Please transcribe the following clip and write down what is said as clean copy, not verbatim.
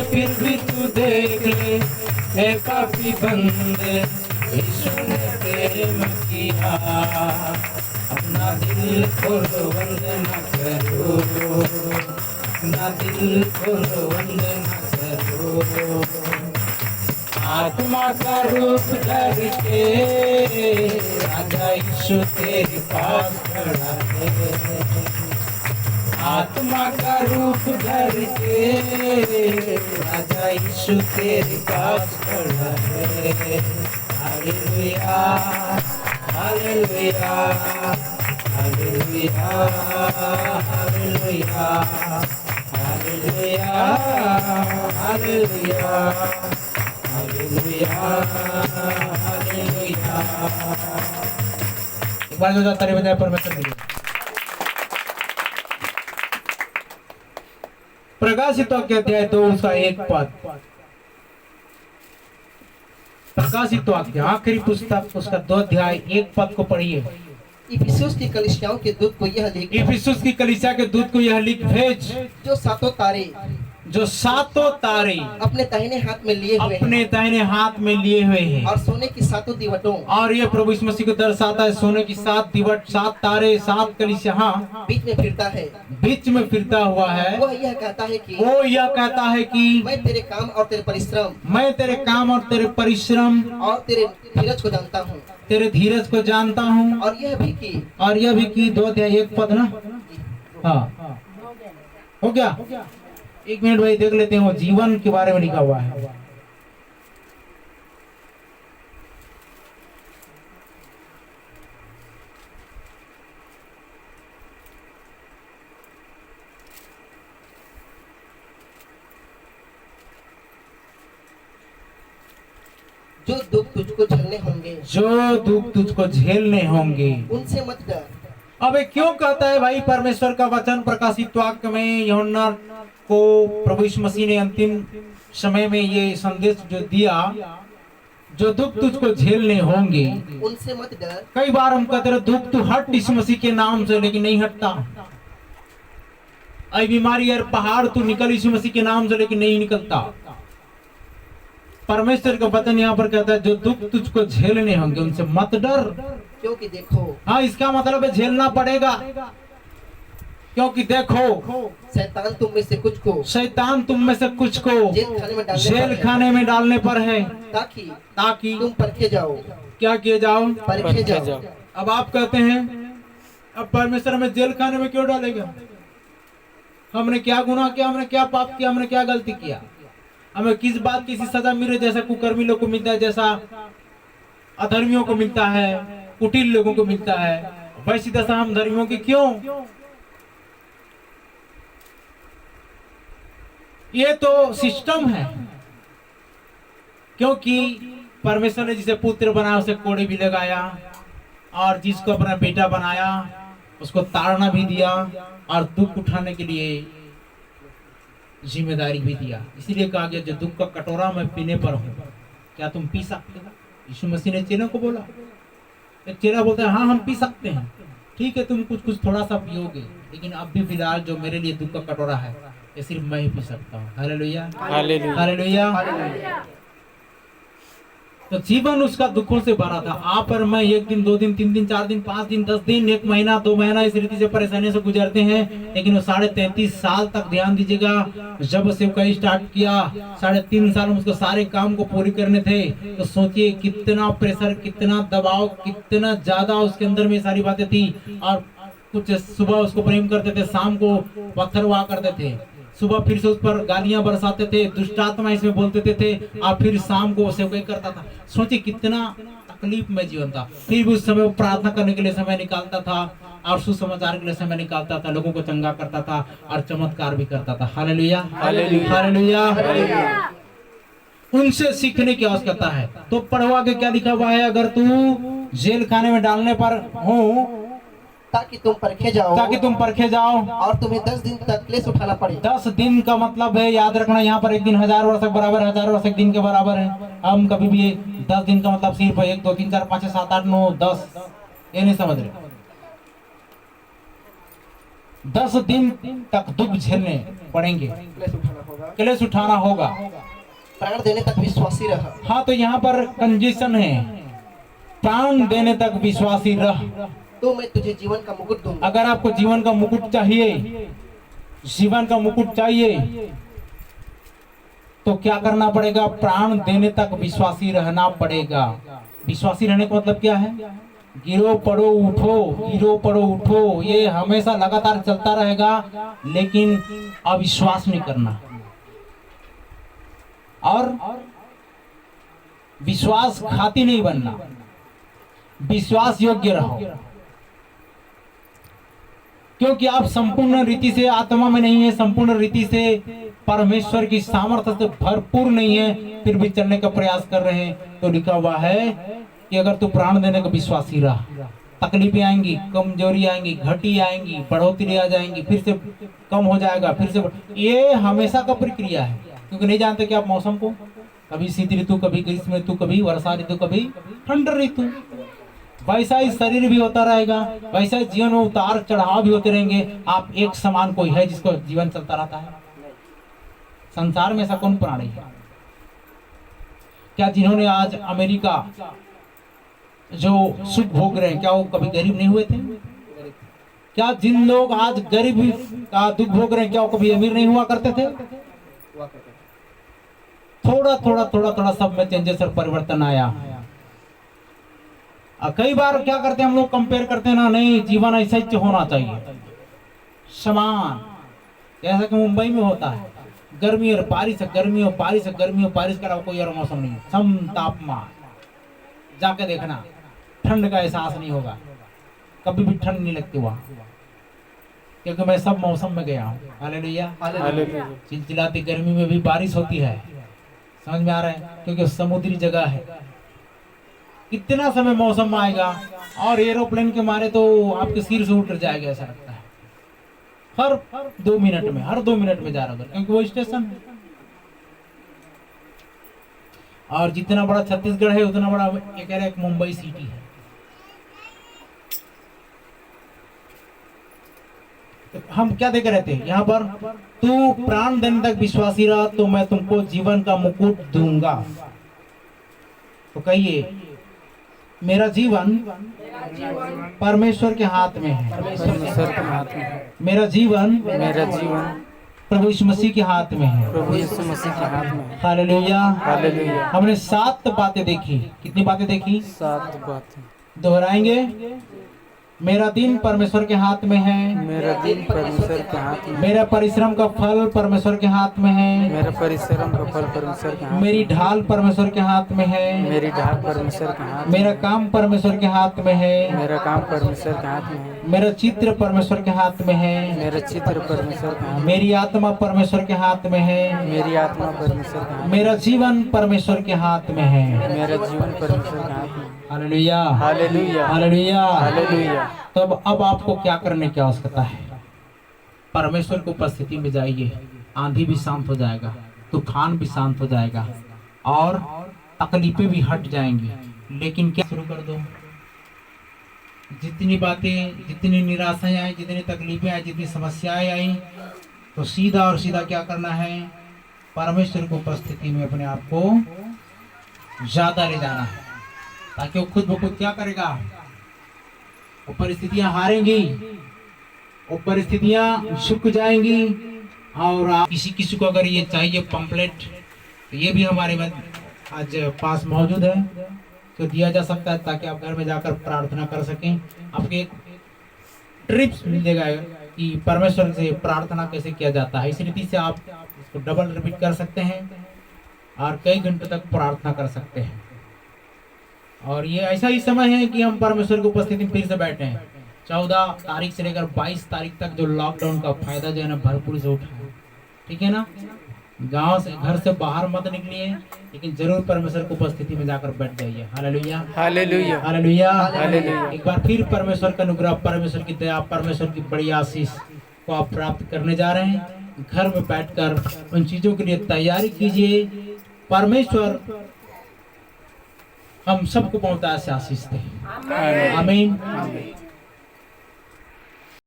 फिर भी तू देख ले, है पापी बंदे यीशु ने प्रेम किया। अपना दिल खोलो वंदना करो, अपना दिल खोलो वंदना करो। आत्मा का रूप धर के राजा यीशु तेरे पास खड़ा है। आत्मा का रूप धर के राजा यीशु तेरे पास खड़ा है। Hallelujah hallelujah hallelujah hallelujah hallelujah hallelujah hallelujah hallelujah. एक बार जो तारीफ बजाय परमेश्वर के लिए। प्रकाशित वाक्य अध्याय 2 उसका 1 पद। प्रकाशित वाक्य आखिरी पुस्तक उसका 2 अध्याय 1 पद को पढ़िए। इफिसुस की कलीसियाओं के दूत को यह लिख, इफिसुस की कलीसिया के दूत को यह लिख भेज, जो सातों तारे अपने दाहिने हाथ में लिए हुए अपने दाहिने हाथ में लिए हुए हैं, और सोने की 7 दीवटों, और ये प्रभु यीशु मसीह को दर्शाता है। सोने की 7 दीवट, 7 तारे, 7 कलीसिया, हाँ, बीच में फिरता है, बीच में फिरता हुआ है। वो यह कहता है कि मैं तेरे काम और तेरे परिश्रम और तेरे धीरज को जानता हूँ, तेरे धीरज को जानता हूँ, और यह भी कि 2 अध्याय 1 पद ना, हाँ हो गया। 1 मिनट भाई देख लेते हैं, वो जीवन के बारे में लिखा हुआ है। जो दुख तुझको झेलने होंगे, उनसे मत डर। अबे क्यों कहता है भाई परमेश्वर का वचन प्रकाशित वाक्य में? यूहन्ना को प्रभु यीशु मसीह ने अंतिम समय में ये संदेश जो दिया, जो दुख तुझको झेलने होंगे उनसे मत डर। कई बार हम कहते रहे दुख तू हट यीशु मसीह के नाम से, लेकिन नहीं हटता। आई बीमारी और पहाड़ तू निकल यीशु मसीह के नाम से, लेकिन नहीं निकलता। परमेश्वर का वचन यहाँ पर कहता है जो दुख तुझको झेलने होंगे उनसे मत डर, क्योंकि देखो, हाँ इसका मतलब है झेलना पड़ेगा, क्योंकि देखो शैतान तुम में से कुछ को जेल खाने में डालने पर है, ताकि तुम परखे जाओ। क्या किए जाओ? परखे जाओ। अब आप कहते हैं अब परमेश्वर हमें जेल खाने में क्यों डालेगा? हमने क्या गुनाह किया? हमने क्या पाप किया? हमने क्या गलती किया? हमें किस बात की सजा मिल रही? जैसा कुकर्मी लोगों को मिलता है, जैसा अधर्मियों को मिलता है, कुटिल लोगों को मिलता है, वैसी दशा हम धर्मियों की क्यों? ये तो सिस्टम है, क्योंकि परमेश्वर ने जिसे पुत्र बनाया उसे कोड़े भी लगाया, और जिसको अपना बेटा बनाया उसको ताड़ना भी दिया, और दुख उठाने के लिए जिम्मेदारी भी दिया। इसीलिए कहा गया जो दुख का कटोरा मैं पीने पर हूँ, क्या तुम पी सकते हो? यीशु मसीह ने चेलों को बोला। एक चेला बोलता है हाँ हम पी सकते हैं, ठीक है तुम कुछ थोड़ा सा पियोगे, लेकिन अब भी फिलहाल जो मेरे लिए दुख का कटोरा है ये सिर्फ मैं ही पी सकता हूँ। Hallelujah hallelujah. तो जीवन उसका दुखों से भरा था। आप और मैं 1 दिन 2 दिन 3 दिन 4 दिन 5 दिन 10 दिन 1 महीना 2 महीना इस रीति से परेशानी से गुजरते हैं, लेकिन वो 33.5 साल तक ध्यान दीजिएगा, जब सेवकाई स्टार्ट किया 3.5 साल में उसको सारे काम को पूरी करने थे। तो सोचिए कितना प्रेशर, कितना दबाव, कितना ज्यादा उसके अंदर में सारी बातें थी। और कुछ सुबह उसको प्रेम करते थे, शाम को पत्थर हुआ करते थे, सुबह फिर से उस पर गालियां बरसाते थे, दुष्टात्मा इसमें बोलते थे, और फिर शाम को सेवकाई करता था। सोचिए कितना तकलीफ में जीवन था। फिर भी उस समय वो प्रार्थना करने के लिए समय निकालता था, और सुसमाचार के लिए समय निकालता था, लोगों को चंगा करता था और चमत्कार भी करता था। Hallelujah hallelujah. उनसे सीखने की आवश्यकता है। तो पढ़वा के क्या लिखा हुआ है? अगर तू जेल खाने में डालने पर हो ताकि तुम परखे जाओ और तुम्हें 10 दिन तक क्लेश उठाना पड़े। 10 दिन का मतलब है, याद रखना, यहाँ पर 1 दिन 1000 वर्ष के बराबर है, 1000 वर्ष 1 दिन के बराबर है। हम कभी भी 10 दिन का मतलब सिर्फ 1 2 3 4 5 6 7 8 9 10 ये नहीं समझ रहे। 10 दिन तक दुख झेलने पड़ेंगे, क्लेश उठाना होगा, क्लेश उठाना होगा। प्राण देने तक विश्वासी रह। हाँ, तो यहाँ पर कंडीशन है, प्राण देने तक विश्वासी रह। तो मैं तुझे जीवन का मुकुट दूंगा। अगर आपको जीवन का मुकुट चाहिए, जीवन का मुकुट चाहिए, तो क्या करना पड़ेगा? प्राण देने तक विश्वासी रहना पड़ेगा। विश्वासी रहने का मतलब क्या है? गिरो पड़ो उठो, गिरो पड़ो उठो, ये हमेशा लगातार चलता रहेगा, लेकिन अविश्वास नहीं करना और विश्वासघाती नहीं बनना, विश्वास योग्य रहो। क्योंकि आप संपूर्ण रीति से आत्मा में नहीं है, संपूर्ण रीति से परमेश्वर की सामर्थ्य से भरपूर नहीं है, फिर भी चलने का प्रयास कर रहे हैं। तो लिखा हुआ है कि अगर तू प्राण देने का विश्वासी रहा, तकलीफें आएंगी, कमजोरी आएंगी, घटी आएंगी, बढ़ोतरी आ जाएंगी, फिर से कम हो जाएगा, फिर से ये हमेशा का प्रक्रिया है। क्योंकि नहीं जानते कि आप मौसम को, कभी शीत ऋतु, कभी ग्रीष्म ऋतु, कभी वर्षा ऋतु, कभी ठंड ऋतु, वैसा ही शरीर भी होता रहेगा, वैसा ही जीवन में उतार चढ़ाव भी होते रहेंगे। आप एक समान कोई है जिसको जीवन चलता रहता है? संसार में ऐसा कौन प्राणी है? क्या जिन्होंने आज अमेरिका जो सुख भोग रहे हैं, क्या वो कभी गरीब नहीं हुए थे? क्या जिन लोग आज गरीब का दुख भोग रहे हैं, क्या वो कभी अमीर नहीं हुआ करते थे? थोड़ा थोड़ा थोड़ा थोड़ा सब में चेंजेस और परिवर्तन आया। कई बार क्या करते हैं हम लोग, कंपेयर करते हैं ना, नहीं जीवन ऐसा ही होना चाहिए समान, जैसा कि मुंबई में होता है, गर्मी और बारिश, गर्मी और बारिश, गर्मी और बारिश का कोई और मौसम नहीं, सम तापमान। जाके देखना, ठंड का एहसास नहीं होगा, कभी भी ठंड नहीं लगती वहां, क्योंकि मैं सब मौसम में गया हूँ। Hallelujah, hallelujah. चिलचिलाती गर्मी में भी बारिश होती है, समझ में आ रहा है? क्योंकि समुद्री जगह है। कितना समय मौसम आएगा और एरोप्लेन के मारे तो आपके सिर से उतर जाएगा, ऐसा लगता है। हर 2 मिनट में, हर 2 मिनट में जा रहा है, क्योंकि वो स्टेशन है। और जितना बड़ा छत्तीसगढ़ है उतना बड़ा ये कह रहे एक मुंबई सिटी है। तो हम क्या देख रहे थे यहाँ पर? तू प्राण देने तक विश्वासी रहा तो मैं तुमको जीवन का मुकुट दूंगा। तो कहिए, मेरा जीवन परमेश्वर के हाथ में है, परमेश्वर के हाथ में है। मेरा जीवन प्रभु यीशु मसीह के हाथ में है, प्रभु यीशु मसीह के हाथ में है। Hallelujah, hallelujah. हमने 7 बातें देखी। कितनी बातें देखी? 7 बातें। दोहराएंगे। मेरा दिन परमेश्वर के हाथ में है, मेरा दिन परमेश्वर के हाथ में। मेरा परिश्रम का फल परमेश्वर के हाथ में है, मेरा परिश्रम का फल परमेश्वर के हाथ में। मेरी ढाल परमेश्वर के हाथ में है, मेरी ढाल परमेश्वर के हाथ में। मेरा काम परमेश्वर के हाथ में है, मेरा काम परमेश्वर के हाथ में है। मेरा चित्र परमेश्वर के हाथ में है, मेरा चित्र परमेश्वर के हाथ में। मेरी आत्मा परमेश्वर के हाथ में है, मेरी आत्मा परमेश्वर के हाथ में। मेरा जीवन परमेश्वर के हाथ में है। मेरा जीवन परमेश्वर के हाथ में। Hallelujah, hallelujah, hallelujah, hallelujah. तो अब आपको क्या करने की आवश्यकता है? परमेश्वर की उपस्थिति में जाइए, आंधी भी शांत हो जाएगा, तूफान भी शांत हो जाएगा और तकलीफें भी हट जाएंगी। लेकिन क्या शुरू कर दो? जितनी बातें, जितनी निराशाएं आई, जितनी तकलीफें आई, जितनी समस्याएं आई, तो सीधा और सीधा क्या करना है? परमेश्वर की उपस्थिति में अपने आप को ज्यादा ले जाना है, ताकि वो खुद ब खुद क्या करेगा? वो परिस्थितियां हारेंगी, वो परिस्थितियां झुक जाएंगी। और आप किसी को अगर ये चाहिए पंपलेट, तो ये भी हमारे में आज पास मौजूद है, तो दिया जा सकता है, ताकि आप घर में जाकर प्रार्थना कर सकें। आपके एक ट्रिप्स मिल जाएगा कि परमेश्वर से प्रार्थना कैसे किया जाता है। इस रीति से आप इसको डबल रिपीट कर सकते हैं और कई घंटों तक प्रार्थना कर सकते हैं। और ये ऐसा ही समय है कि हम परमेश्वर की उपस्थिति में फिर से बैठे हैं। 14 तारीख से लेकर 22 तारीख तक जो लॉकडाउन का फायदा जो है ना, भरपूर से उठाए, ठीक है ना? गांव से, घर से बाहर मत निकलिए, लेकिन जरूर परमेश्वर की उपस्थिति में जाकर बैठ जाइए। Hallelujah, hallelujah, hallelujah, hallelujah. एक बार फिर परमेश्वर का अनुग्रह, परमेश्वर की दया, परमेश्वर की बड़ी आशीष को आप प्राप्त करने जा रहे हैं। घर में बैठकर उन चीजों के लिए तैयारी कीजिए। परमेश्वर हम सबको बहुत आशीष दे। आमीन।